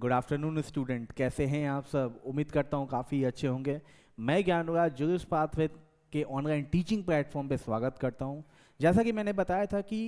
Good afternoon student, कैसे हैं आप सब? उम्मीद करता हूँ काफ़ी अच्छे होंगे। मैं ज्ञानराज जुलिस पाथवे के ऑनलाइन टीचिंग प्लेटफॉर्म पे स्वागत करता हूँ। जैसा कि मैंने बताया था कि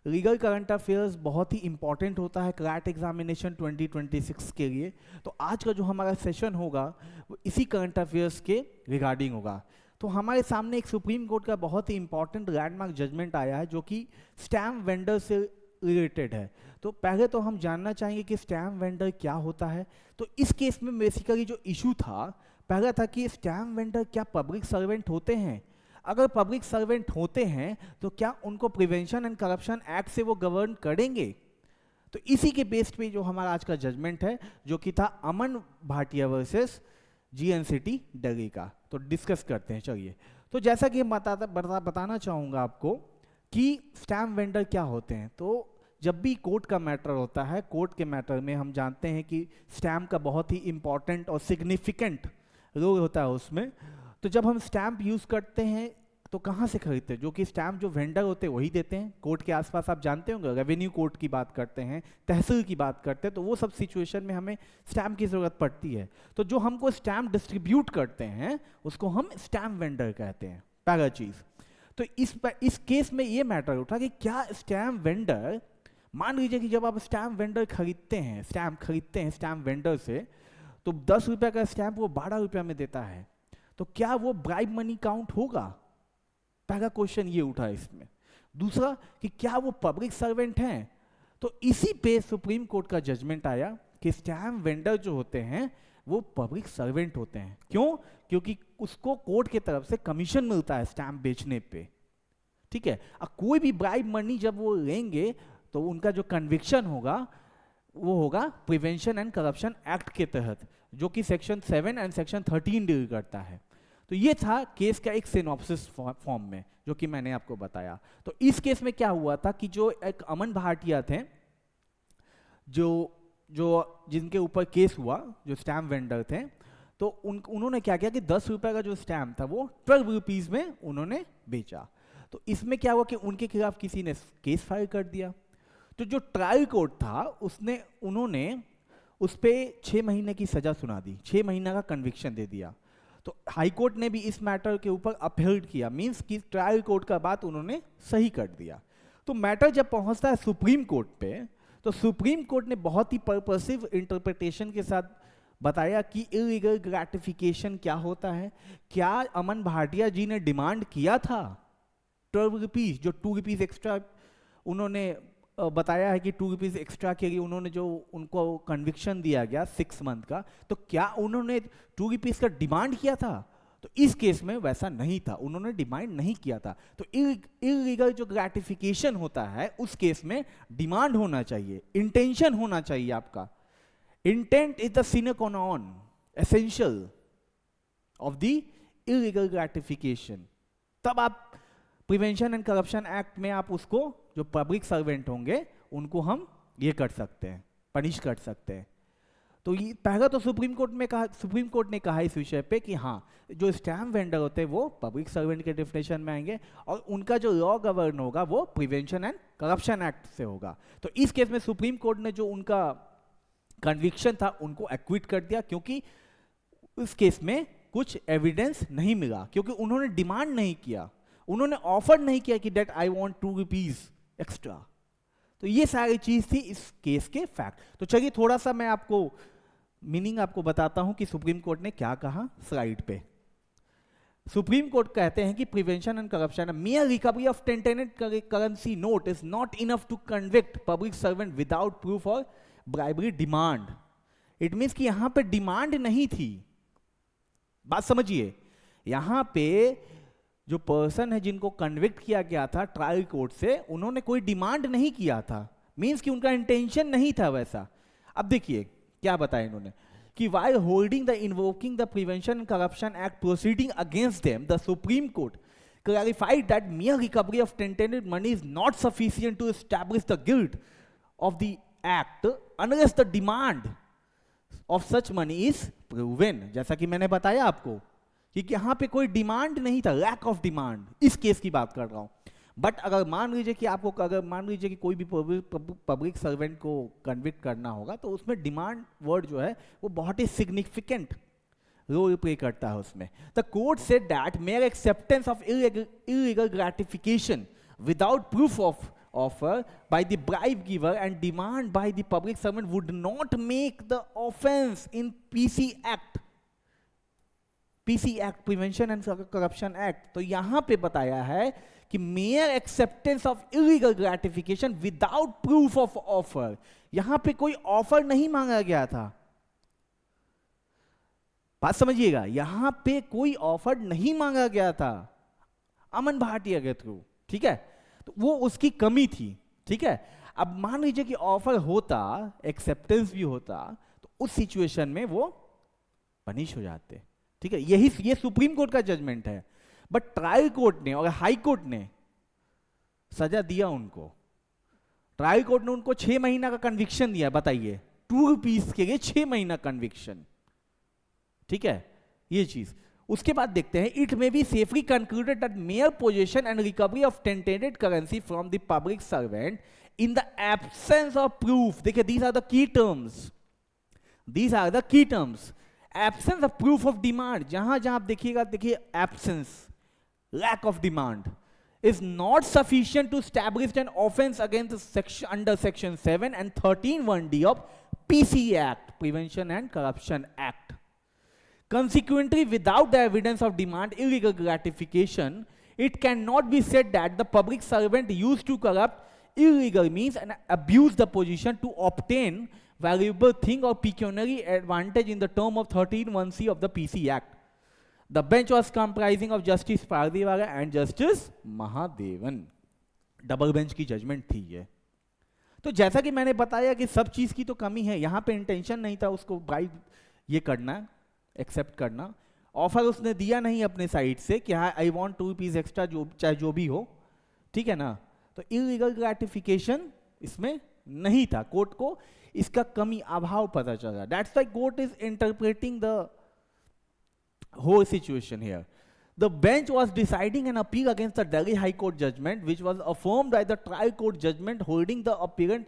लीगल करंट अफेयर्स बहुत ही इंपॉर्टेंट होता है क्लैट एग्जामिनेशन 2026 के लिए। तो आज का जो हमारा सेशन होगा वो इसी करंट अफेयर्स के रिगार्डिंग होगा। तो हमारे सामने एक सुप्रीम कोर्ट का बहुत ही इंपॉर्टेंट लैंडमार्क जजमेंट आया है जो कि स्टैम्प वेंडर से रिलेटेड है। तो पहले तो हम जानना चाहेंगे कि स्टैम्प वेंडर क्या होता है। तो इस केस में बेसिकली जो इशू था पहला था कि स्टैम्प वेंडर क्या पब्लिक सर्वेंट होते हैं। अगर पब्लिक सर्वेंट होते हैं तो क्या उनको प्रिवेंशन एंड करप्शन एक्ट से वो गवर्न करेंगे। तो इसी के बेस पे जो हमारा आज का जजमेंट है जो कि था अमन भाटिया वर्सेस जीएनसीटी दिल्ली का, तो डिस्कस करते हैं। चलिए, तो जैसा कि बताना चाहूँगा आपको कि स्टैम्प वेंडर क्या होते हैं। तो जब भी कोर्ट का मैटर होता है, कोर्ट के मैटर में हम जानते हैं कि स्टैम्प का बहुत ही इंपॉर्टेंट और सिग्निफिकेंट रोल होता है उसमें। तो जब हम स्टैम्प यूज़ करते हैं तो कहाँ से खरीदते हैं? जो कि स्टैम्प जो वेंडर होते हैं वही देते हैं। कोर्ट के आसपास आप जानते होंगे, रेवेन्यू कोर्ट की बात करते हैं, तहसील की बात करते हैं, तो वो सब सिचुएशन में हमें स्टैम्प की ज़रूरत पड़ती है। तो जो हमको स्टैम्प डिस्ट्रीब्यूट करते हैं उसको हम स्टैम्प वेंडर कहते हैं, पहला चीज़। तो इस केस में ये मैटर उठा कि क्या स्टैम्प वेंडर, मान लीजिए कि जब आप स्टैम्प वेंडर खरीदते हैं, स्टैम्प वेंडर से, तो 10 रुपये का स्टैम्प वो 12 रुपये में देता है, तो क्या वो ब्राइब मनी काउंट होगा? पहला क्वेश्चन ये उठा इसमें। दूसरा कि क्या वो पब्लिक सर्वेंट हैं? तो इसी पे सुप्रीम कोर्ट का जजमेंट आया कि स्टैम्प वेंडर जो होते हैं वो पब्लिक सर्वेंट होते हैं। क्यों? क्योंकि उसको कोर्ट की तरफ से कमीशन मिलता है स्टैम्प बेचने पे, ठीक है। अब कोई भी ब्राइब मनी जब वो लेंगे तो उनका जो कन्विक्शन होगा वो होगा प्रिवेंशन एंड करप्शन एक्ट के तहत, जो कि सेक्शन 7 एंड सेक्शन 13 डील करता है। तो ये था केस का एक सिनॉप्सिस फॉर्म में जो कि मैंने आपको बताया। तो इस केस में क्या हुआ था कि जो एक अमन भाटिया थे, जो जिनके ऊपर केस हुआ, जो स्टैम्प वेंडर थे, तो उन्होंने क्या किया कि 10 रुपए का जो स्टैम्प था वो 12 रुपीज़ में उन्होंने बेचा। तो इसमें क्या हुआ कि उनके खिलाफ किसी ने केस फाइल कर दिया। तो जो ट्रायल कोर्ट था उन्होंने उस पर 6 महीने की सजा सुना दी, 6 महीने का कन्विक्शन दे दिया। तो हाई कोर्ट ने भी इस मैटर के ऊपर अपील किया, मींस कि ट्रायल कोर्ट का बात उन्होंने सही कर दिया। तो मैटर जब पहुंचता है सुप्रीम कोर्ट पे, तो सुप्रीम कोर्ट ने बहुत ही पर्पसिव इंटरप्रिटेशन के साथ बताया कि इलीगल ग्रेटिफिकेशन क्या होता है। क्या अमन भाटिया जी ने डिमांड किया था 12 रुपीज़, जो 2 रुपीज़ एक्स्ट्रा उन्होंने बताया है कि 2 रुपीज़ एक्स्ट्रा के लिए उन्होंने जो उनको कन्विक्शन दिया गया 6 मंथ का, तो क्या उन्होंने 2 रुपीज़ का डिमांड किया था? तो इस केस में वैसा नहीं था, उन्होंने डिमांड नहीं किया था। तो इलीगल जो ग्रेटिफिकेशन होता है उस केस में डिमांड होना चाहिए, इंटेंशन होना चाहिए आपका। Intent is the cine qua non essential of the illegal gratification. तब आप प्रिवेंशन एंड करप्शन एक्ट में आप उसको, जो पब्लिक सर्वेंट होंगे उनको हम ये कर सकते हैं, पनिश कर सकते हैं। तो ये पहला तो सुप्रीम कोर्ट ने कहा इस विषय पे कि हाँ, जो स्टैम्प वेंडर होते हैं वो पब्लिक सर्वेंट के डेफिनेशन में आएंगे और उनका जो लॉ गवर्न होगा वो प्रिवेंशन एंड करप्शन एक्ट से होगा। तो इस केस में सुप्रीम कोर्ट ने जो उनका कन्विक्शन था उनको एक्विट कर दिया, क्योंकि उस केस में कुछ एविडेंस नहीं मिला, क्योंकि उन्होंने डिमांड नहीं किया, उन्होंने ऑफर नहीं किया कि that I want 2 rupees extra. तो ये सारी चीज थी इस केस के फैक्ट। तो चलिए थोड़ा सा मैं आपको मीनिंग आपको बताता हूं कि सुप्रीम कोर्ट ने क्या कहा। स्लाइड पे सुप्रीम कोर्ट कहते हैं कि prevention and corruption, mere recovery of tainted currency note is not enough to convict public servant without proof or bribery demand। It means कि यहां पे डिमांड नहीं थी। बात समझिए, यहां पे जो पर्सन है जिनको कन्विक्ट किया गया था ट्रायल कोर्ट से, उन्होंने कोई डिमांड नहीं किया था, मींस कि उनका इंटेंशन नहीं था वैसा। अब देखिए क्या बताया इन्होंने कि while holding the invoking the Prevention and Corruption Act proceeding against them, the Supreme Court clarified that mere recovery of tainted money is not sufficient to establish the guilt of the act unless the demand of such money is proven। जैसा कि मैंने बताया आपको कि यहाँ पे कोई demand नहीं था, लैक ऑफ डिमांड, इस केस की बात कर रहा हूं। बट अगर मान लीजिए कि आपको, अगर मान लीजिए कि कोई भी पब्लिक सर्वेंट को कन्विक्ट करना होगा, तो उसमें डिमांड वर्ड जो है वो बहुत ही सिग्निफिकेंट रोल प्ले करता है उसमें. The court said that mayor acceptance of illegal gratification without proof of offer by the bribe giver and demand by the public servant would not make the offense in PC Act, Prevention and Corruption Act. तो यहां पे बताया है कि mere acceptance of illegal gratification without proof of offer, यहां पे कोई offer नहीं मांगा गया था. बात समझिएगा, यहां पे कोई ऑफर नहीं मांगा गया था अमन भाटिया के थ्रू. ठीक है, तो वो उसकी कमी थी. ठीक है, अब मान लीजिए कि ऑफर होता, एक्सेप्टेंस भी होता, तो उस सिचुएशन में वो पनिश हो जाते. ठीक है, ये सुप्रीम कोर्ट का जजमेंट है. बट ट्रायल कोर्ट ने और हाई कोर्ट ने सजा दिया उनको. ट्रायल कोर्ट ने उनको 6 महीना का कन्विक्शन दिया. बताइए, 2 रुपीज के लिए 6 महीना कन्विक्शन. ठीक है, ये चीज. उसके बाद देखते हैं, it may be safely concluded that mere possession and recovery of tainted currency from the public servant in the absence of proof. देखिए, these are the key terms, these are the key terms. Absence of proof of demand, जहां जहां आप देखिएगा, देखिए absence, lack of demand is not sufficient to establish an offense against under section 7 and 13(1)(d) of PC Act, Prevention and Corruption Act. Consequently, without the evidence of demand illegal gratification, it cannot be said that the public servant used to corrupt illegal means and abuse the position to obtain valuable thing or pecuniary advantage in the term of 13(1)(c) of the PC Act. The bench was comprising of Justice Pardiwala and Justice Mahadevan. Double bench की judgement थी ये. तो जैसा कि मैंने बताया कि सब चीज की तो कमी है, यहां पे इंटेंशन नहीं था उसको ब्राइब ये करना, एक्सेप्ट करना. ऑफर उसने दिया नहीं अपने साइड से कि हाँ आई वांट 2 रुपीज एक्स्ट्रा, जो चाहे जो भी हो. ठीक है ना, तो इलीगल ग्रेटिफिकेशन इसमें नहीं था. कोर्ट को इसका कमी, अभाव पता चला. That's why court is interpreting the whole situation here. The bench was deciding an appeal against the Delhi High Court judgment, which was affirmed by the trial court judgment, holding the appellant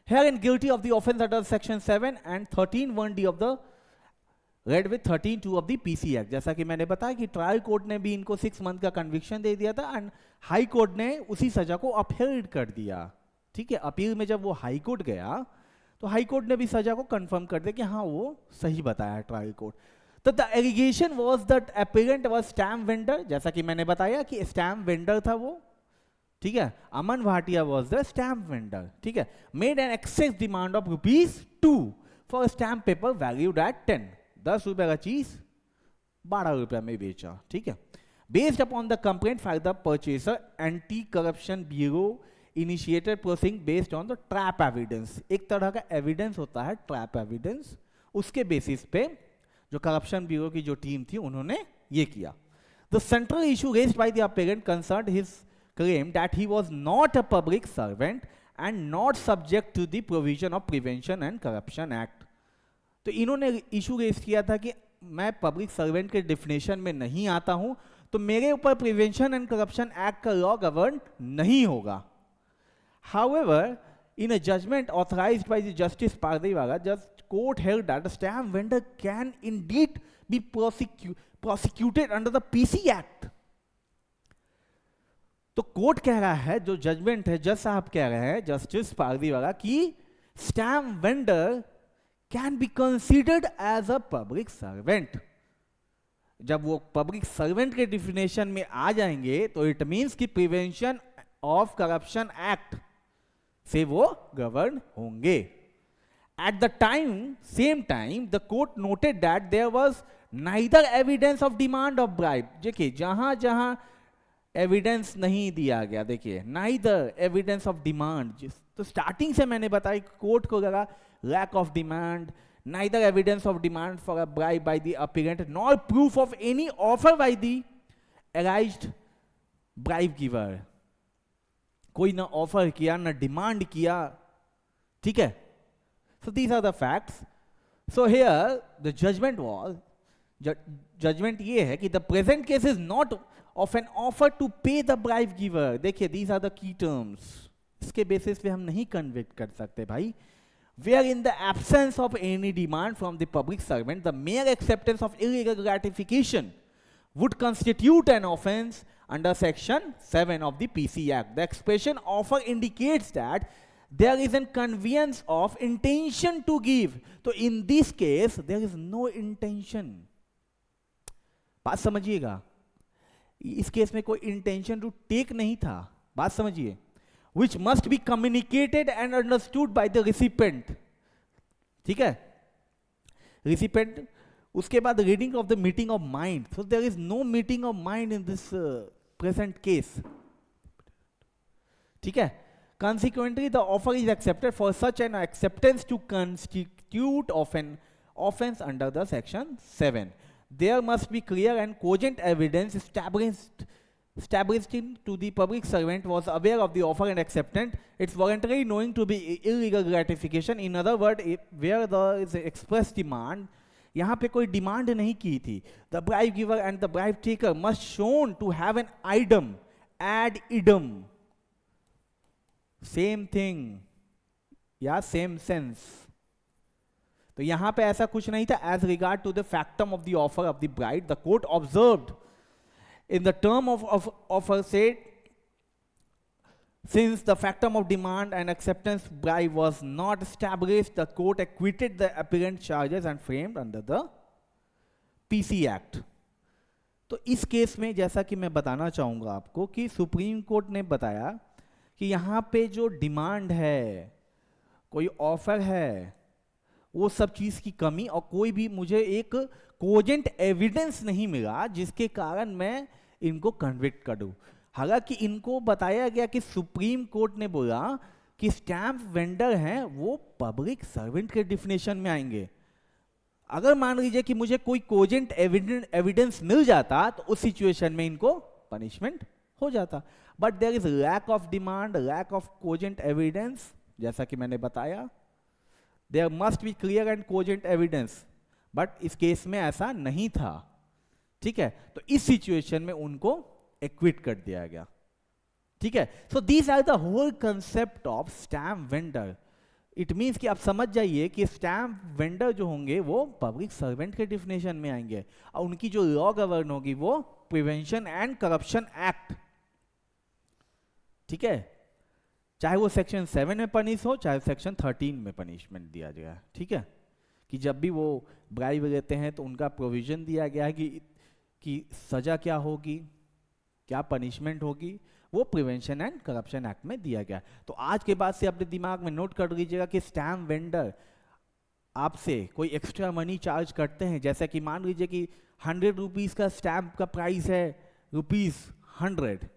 herein guilty of the offence under section 7 and 13(1)(d) of the read with 13(2) of the PC Act. जैसा कि मैंने बताया कि trial court ने भी इनको 6 month का conviction दे दिया था एंड हाई कोर्ट ने उसी सजा को अपहेल्ड कर दिया. ठीक है, अपील में जब वो हाई कोर्ट गया तो हाई कोर्ट ने भी सजा को कंफर्म कर दिया कि हाँ वो सही बताया ट्रायल कोर्ट. तो the allegation was that appellant was stamp vendor, जैसा कि मैंने बताया कि स्टैम्प वेंडर था वो. ठीक है, Aman Bhatia was the stamp vendor. ठीक है, made an excess demand of ₹2 for stamp paper valued at 10. 10 रुपए का चीज 12 रुपए में बेचा. ठीक है, based upon the complaint file the purchaser, anti corruption bureau initiated proceeding based on the trap evidence. एक तरह का एविडेंस होता है ट्रैप एविडेंस, उसके बेसिस पे जो करप्शन ब्यूरो की जो टीम थी उन्होंने ये किया. The central issue raised by the appellant concerned his claim that he was not a public servant and not subject to the provision of Prevention and Corruption Act. तो इन्होंने issue raise किया था कि मैं पब्लिक सर्वेंट के definition में नहीं आता हूं, तो मेरे ऊपर प्रिवेंशन एंड करप्शन एक्ट का लॉ गवर्न नहीं होगा. However, in a judgment authorized by the Justice Pardiwala, just court held that the stamp vendor can indeed be prosecuted under the PC Act. तो कोर्ट कह रहा है, जो judgement है, जज साहब कह रहे हैं, जस्टिस पारदीवाला, कि stamp vendor can be considered as a public servant. जब वो पब्लिक सर्वेंट के डिफिनेशन में आ जाएंगे तो इट मींस कि प्रिवेंशन ऑफ करप्शन एक्ट से वो गवर्न होंगे. At the same time, the court noted that there was neither evidence of demand of bribe. देखिए, जहां जहां एविडेंस नहीं दिया गया, देखिए neither evidence of demand. तो स्टार्टिंग से मैंने बताया कोर्ट को लगा lack of demand, neither evidence of demand for a bribe by the appellant nor proof of any offer by the alleged bribe giver. कोई ना ऑफर किया ना डिमांड किया. ठीक है, so these are the facts. So here the judgment was judgment ये है कि the present case is not of an offer to pay the bribe giver. देखिए these are the key terms, इसके बेसिस पे हम नहीं कन्विक्ट कर सकते भाई। Where in the absence of any demand from the public servant, the mere acceptance of illegal gratification would constitute an offense under Section 7 of the PC Act. The expression offer indicates that there is a conveyance of intention to give. So in this case, there is no intention. बात समझिएगा, इस case में कोई intention to take नहीं था, बात समझिए। Which must be communicated and understood by the recipient. ठीक है, recipient। उसके बाद reading of the meeting of mind. So there is no meeting of mind in this present case. ठीक है, consequently the offer is accepted for such an acceptance to constitute of an offense under the Section 7. There must be clear and cogent evidence establishing to the public servant was aware of the offer and acceptance, it's voluntary knowing to be illegal gratification. In other words, where there is express demand, यहाँ पे कोई demand नहीं की थी, the bribe giver and the bribe taker must shown to have an idem ad idem, same thing या same sense। तो यहाँ पे ऐसा कुछ नहीं था। as regard to the factum of the offer of the bride, the court observed in the term of offer said, since the factum of demand and acceptance bribe was not established, the court acquitted the apparent charges and framed under the PC Act. तो इस case में जैसा कि मैं बताना चाहूँगा आपको कि सुप्रीम कोर्ट ने बताया कि यहाँ पे जो डिमांड है, कोई ऑफर है, वो सब चीज़ की कमी और कोई भी मुझे एक कोजेंट एविडेंस नहीं मिला जिसके कारण मैं इनको कन्विक्ट कर दूं। हालांकि इनको बताया गया कि सुप्रीम कोर्ट ने बोला कि स्टैम्प वेंडर हैं वो पब्लिक सर्वेंट के डिफिनेशन में आएंगे। अगर मान लीजिए कि मुझे कोई कोजेंट एविडेंस मिल जाता तो उस सिचुएशन में इनको पनिशमेंट हो जाता, but there is lack of demand, lack of cogent evidence. जैसा कि मैंने बताया, there must be clear and cogent evidence, but इस केस में ऐसा नहीं था। ठीक है, तो इस सिचुएशन में उनको एक्विट कर दिया गया। ठीक है, so these are the whole concept of stamp vendor. It means कि आप समझ जाइए कि स्टैम्प वेंडर जो होंगे वो पब्लिक सर्वेंट के डिफिनेशन में आएंगे और उनकी जो लॉ गवर्न होगी वो प्रिवेंशन एंड करप्शन एक्ट। ठीक है, चाहे वो सेक्शन 7 में पनिश हो, चाहे सेक्शन 13 में पनिशमेंट दिया जाए। ठीक है, कि जब भी वो ब्राइब लेते हैं तो उनका प्रोविजन दिया गया है कि सजा क्या होगी, क्या पनिशमेंट होगी, वो प्रिवेंशन एंड करप्शन एक्ट में दिया गया। तो आज के बाद से अपने दिमाग में नोट कर लीजिएगा कि स्टैम्प वेंडर आपसे कोई एक्स्ट्रा मनी चार्ज करते हैं, जैसे कि मान लीजिए कि 100 रुपीज का स्टैम्प का प्राइस है ₹100,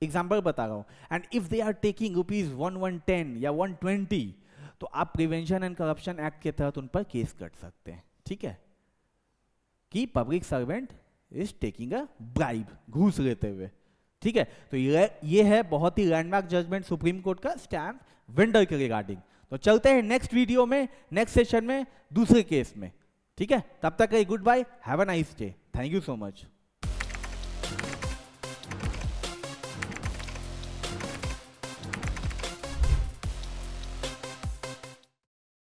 एग्जाम्पल बता रहा हूँ, and if they are taking ₹110 या 120, तो आप प्रिवेंशन एंड करप्शन एक्ट के तहत उन पर केस कर सकते हैं। ठीक है, कि public servant is taking a bribe, घूस लेते हुए। ठीक है, तो ये है बहुत ही लैंडमार्क जजमेंट सुप्रीम कोर्ट का स्टैम्प वेंडर के रिगार्डिंग। तो चलते हैं नेक्स्ट वीडियो में, नेक्स्ट सेशन में, दूसरे केस में। ठीक है, तब तक good bye, have a nice day, thank you so much.